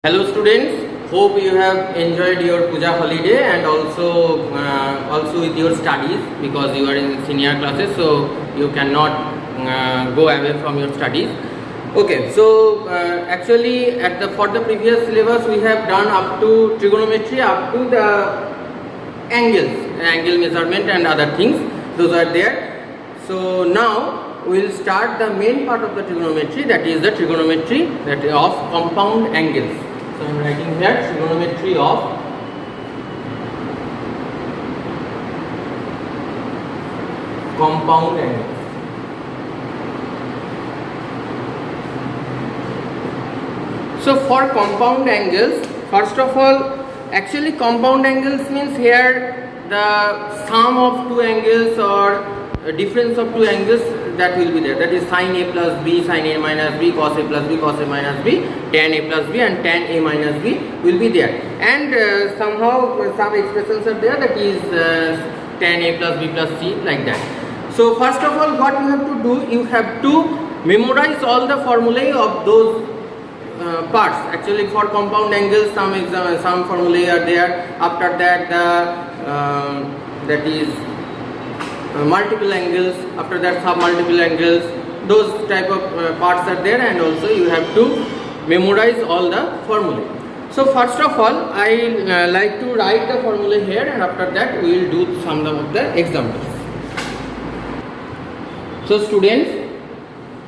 Hello students, hope you have enjoyed your puja holiday and also with your studies, because you are in senior classes, so you cannot go away from your studies. Okay, so actually for the previous syllabus we have done up to trigonometry, up to the angle measurement and other things, those are there. So now we will start the main part of the trigonometry, that is the trigonometry of compound angles. So I am writing here trigonometry of compound angles. So for compound angles, first of all, actually compound angles means here the sum of two angles or difference of two angles that will be there, that is sin A plus B, sin A minus B, cos A plus B, cos A minus B, tan A plus B and tan A minus B will be there, and somehow some expressions are there, that is tan A plus B plus C, like that. So first of all, what you have to do, you have to memorize all the formulae of those parts. Actually for compound angles some formulae are there. After that that is multiple angles, after that sub multiple angles, those type of parts are there, and also you have to memorize all the formulae. So first of all, I like to write the formula here, and after that we will do some of the examples. So students,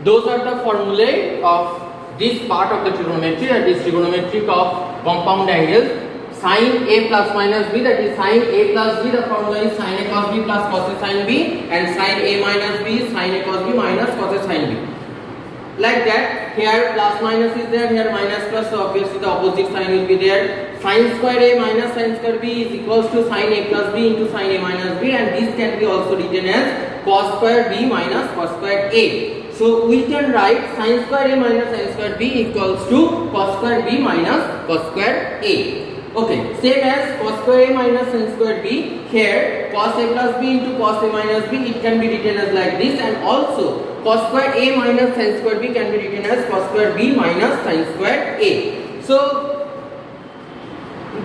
those are the formulae of this part of the trigonometry, that is trigonometric of compound angles. Sin A plus minus B, that is sin A plus B, the formula is sin A cos B plus cos A sin B, and sin A minus B is sin A cos B minus cos A sin B. Like that, here plus minus is there, here minus plus, so obviously the opposite sign will be there. Sin square A minus sin square B is equals to sin A plus B into sin A minus B, and this can be also written as cos square B minus cos square A. So we can write sin square A minus sin square B equals to cos square B minus cos square A. Okay, same as cos square A minus sin square B, here cos A plus B into cos A minus B, it can be written as like this, and also cos square A minus sin square B can be written as cos square B minus sin square A. So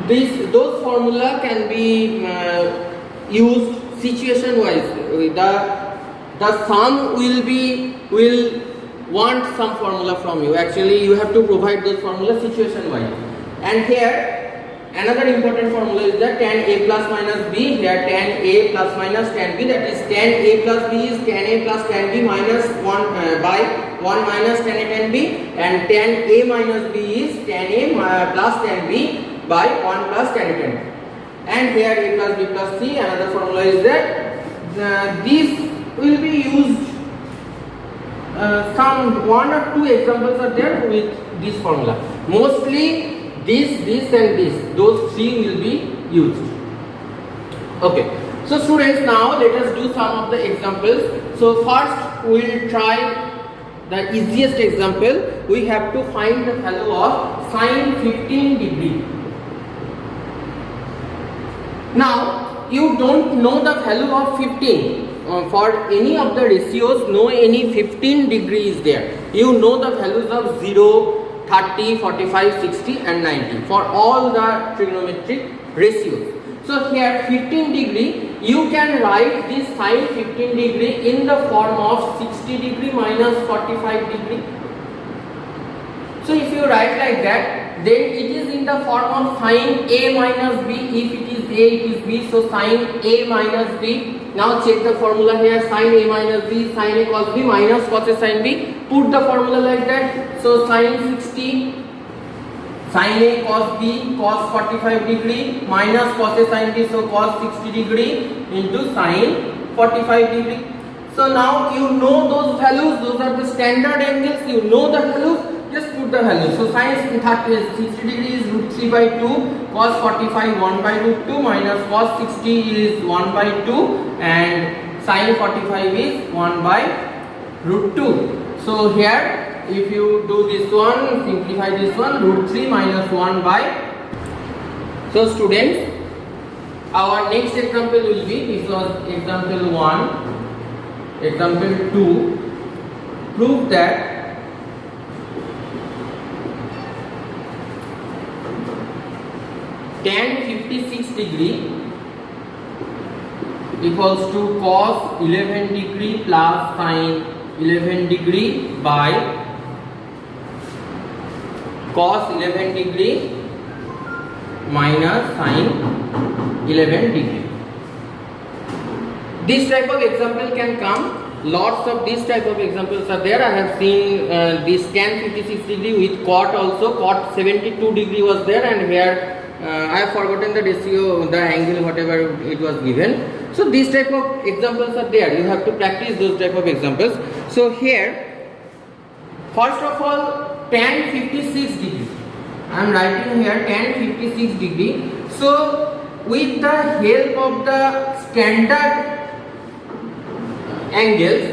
those formula can be used situation wise. The sum will want some formula from you. Actually you have to provide those formula situation wise. And here another important formula is that tan A plus minus B, here tan A plus minus tan B, that is tan A plus B is tan A plus tan B minus 1 by 1 minus tan A tan B, and tan A minus B is tan A plus tan B by 1 plus tan A tan B. And here A plus B plus C, another formula is that this will be used, some one or two examples are there with this formula. Mostly this and this, those three will be used. Okay, so students, now let us do some of the examples. So first we will try the easiest example. We have to find the value of sin 15 degree. Now you don't know the value of 15. For any of the ratios, no any 15 degree is there. You know the values of 0, 30, 45, 60 and 90 for all the trigonometric ratios. So here 15 degree, you can write this sin 15 degree in the form of 60 degree minus 45 degree. So if you write like that, then it is in the form of sin A minus B. If it is A, it is B, so sin A minus B. Now check the formula here, sin A minus B, sin A cos B minus cos A sin B. Put the formula like that. So sin 60, sin A cos B cos 45 degree minus cos A sin B, so cos 60 degree into sin 45 degree. So now you know those values, those are the standard angles, you know the values, just put the values. So sin 60 degree is root 3 by 2, cos 45 1 by root 2 minus cos 60 is 1 by 2, and sin 45 is 1 by root 2. So here if you do this one, simplify this one, root 3 minus 1 by. So students, our next example will be, this was example 1. Example 2, prove that tan 56 degree equals to cos 11 degree plus sin 11 degree by cos 11 degree minus sin 11 degree. This type of example can come. Lots of this type of examples are there. I have seen this tan 56 degree with cot also. Cot 72 degree was there, and here I have forgotten the ratio, the angle, whatever it was given. So these type of examples are there. You have to practice those type of examples. So here, first of all, tan 56 degree. I am writing here tan 56 degree. So with the help of the standard angles,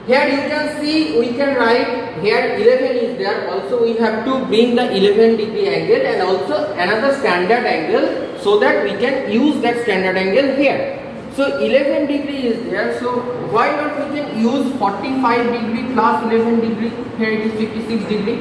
here you can see we can write here 11 is there. Also we have to bring the 11 degree angle and also another standard angle, so that we can use that standard angle here. So 11 degree is there, so why not we can use 45 degree plus 11 degree. Here it is 56 degree.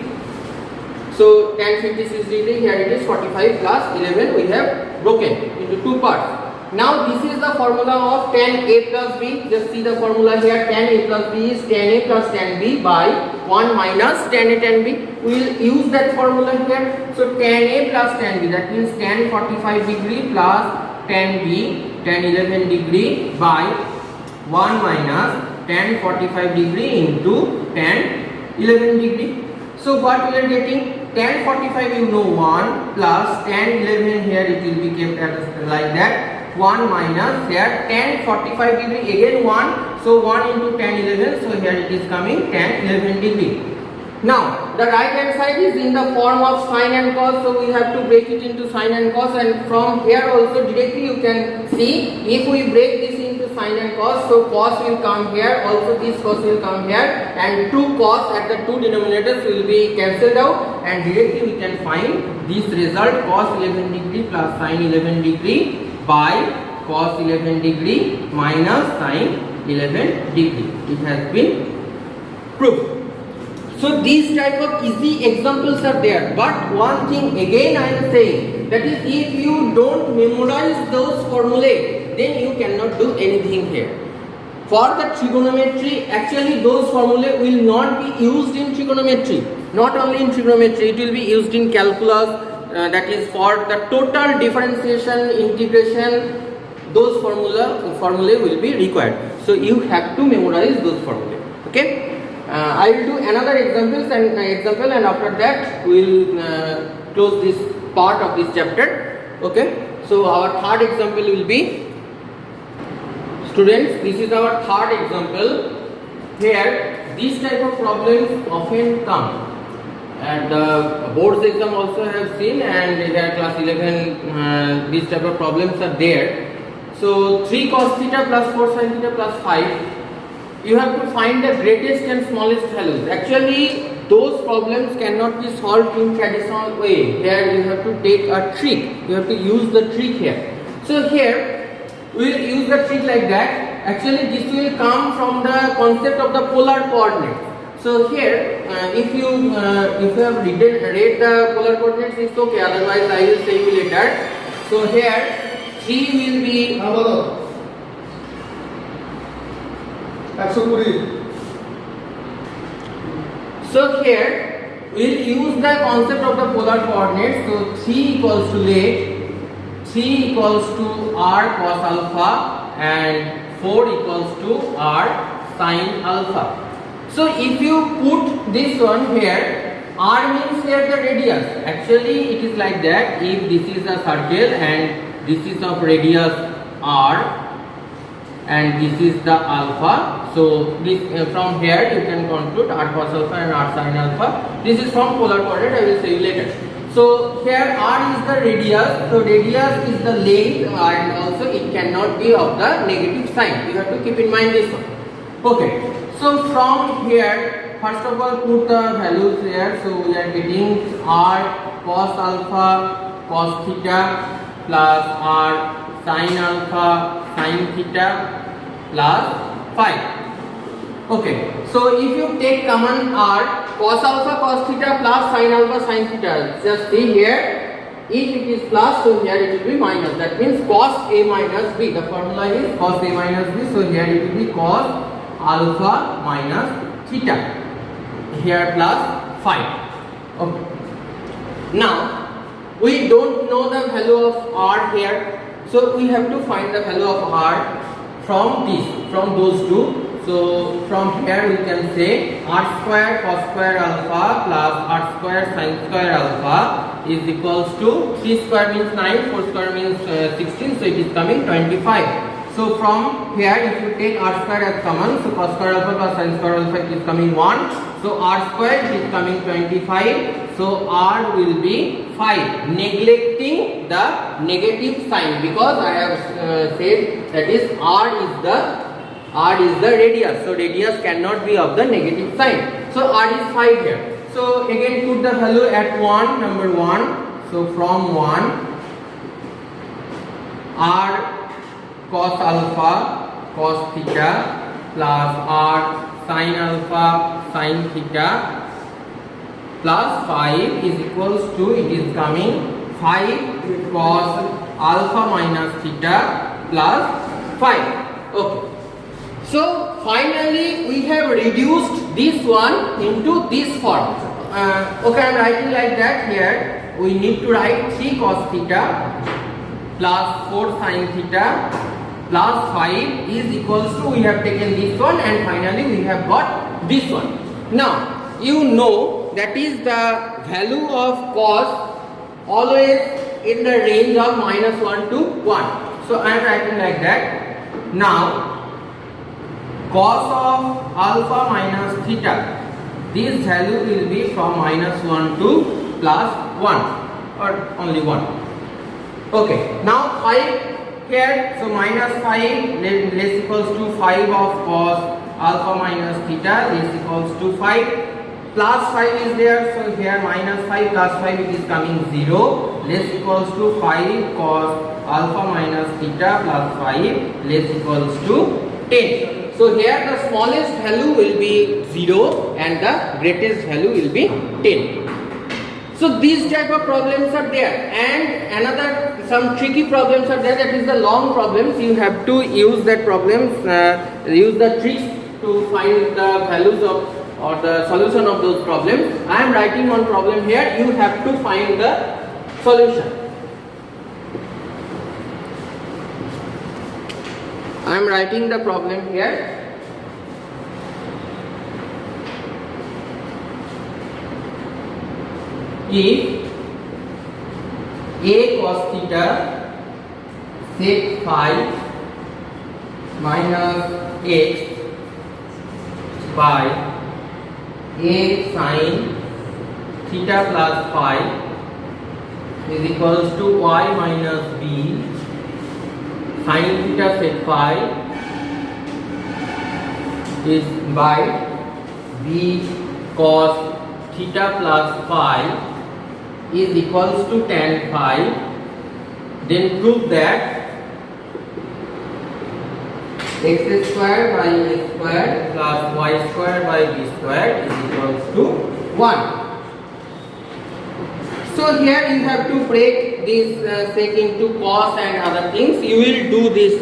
So tan 56 degree, here it is 45 plus 11. We have broken into two parts. Now this is the formula of tan A plus B. Just see the formula here. Tan A plus B is tan A plus tan B by 1 minus tan A tan B. We will use that formula here. So tan A plus tan B, that means tan 45 degree plus tan B, tan 11 degree by 1 minus tan 45 degree into tan 11 degree. So what we are getting? Tan 45 you know 1 plus tan 11, here it will be kept as like that. 1 minus here tan 45 degree again 1, so 1 into tan 11, so here it is coming tan 11 degree. Now the right hand side is in the form of sin and cos, so we have to break it into sin and cos, and from here also directly you can see, if we break this into sin and cos, so cos will come here, also this cos will come here, and 2 cos at the two denominators will be cancelled out, and directly we can find this result, cos 11 degree plus sin 11 degree by cos 11 degree minus sin 11 degree. It has been proved. So these type of easy examples are there, but one thing again I am saying, that is, if you don't memorize those formulae, then you cannot do anything here. For the trigonometry, actually those formulae will not be used in trigonometry. Not only in trigonometry, it will be used in calculus, that is for the total differentiation, integration, those formulae will be required. So you have to memorize those formulae. Okay. I will do another example, and after that we will close this part of this chapter. Okay. So our third example will be, students, this is our third example. Here these type of problems often come, and the boards exam also have seen, and here class 11 these type of problems are there. So 3 cos theta plus 4 sin theta plus 5, you have to find the greatest and smallest values. Actually those problems cannot be solved in traditional way. Here you have to take a trick, you have to use the trick here. So here we will use the trick like that. Actually this will come from the concept of the polar coordinates. So here if you have read the polar coordinates, it's okay, otherwise I will say you later. So here 3 will be so here we will use the concept of the polar coordinates. So 3 equals to 3 equals to r cos alpha and 4 equals to r sin alpha. So if you put this one here, r means here the radius. Actually it is like that, if this is a circle and this is of radius r and this is the alpha, so this from here you can conclude r cos alpha and r sin alpha. This is from polar coordinate, I will say you later. So here r is the radius, so radius is the length, and also it cannot be of the negative sign. You have to keep in mind this one. Okay, so from here first of all put the values here. So we are getting r cos alpha cos theta plus r sin alpha sin theta plus 5. Okay, so if you take common r, cos alpha cos theta plus sin alpha sin theta, just see here If it is plus, so here it will be minus. That means cos A minus B. The formula is cos A minus B. So here it will be cos alpha minus theta. Here plus 5. Okay. Now we don't know the value of R here. So we have to find the value of R from those two. So from here we can say R square cos square alpha plus R square sin square alpha is equals to 3 square means 9, 4 square means 16, so it is coming 25. So from here if you take R square as common, so cos square alpha plus sin square alpha it is coming 1. So R square it is coming 25. So R will be 5, neglecting the negative sign, because I have said that is R is the radius, so radius cannot be of the negative sign. So R is 5 here. So again put the value at 1, number 1. So from 1, R cos alpha cos theta plus R sin alpha sin theta plus 5 is equals to, it is coming 5 cos alpha minus theta plus 5. Okay. So finally we have reduced this one into this form. Okay, I am writing like that here. We need to write 3 cos theta plus 4 sin theta plus 5 is equals to, we have taken this one and finally we have got this one. Now you know that is the value of cos always in the range of -1 to 1. So I am writing like that. Now cos of alpha minus theta, this value will be from -1 to +1 or only 1. Okay, now 5 here, so -5 less equals to 5 of cos alpha minus theta less equals to 5, plus 5 is there, so here -5 plus 5 it is coming 0, less equals to 5 cos alpha minus theta plus 5 less equals to 10. So here the smallest value will be 0 and the greatest value will be 10. So these type of problems are there, and another some tricky problems are there, that is the long problems. You have to use that problems, use the tricks to find the values of or the solution of those problems. I am writing one problem here, you have to find the solution. I am writing the problem here. If A cos theta sec phi minus x by A sin theta plus phi is equals to y minus b sin theta sec phi is by b cos theta plus phi is equals to tan phi, then prove that x square by a square plus y square by b square is equals to 1. So here you have to break this sec into cos and other things. You will do this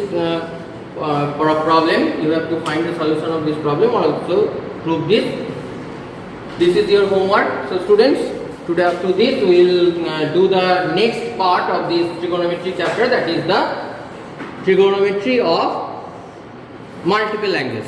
for a problem. You have to find the solution of this problem, also prove this. This is your homework. So students, today up to this we will do the next part of this trigonometry chapter, that is the trigonometry of multiple angles.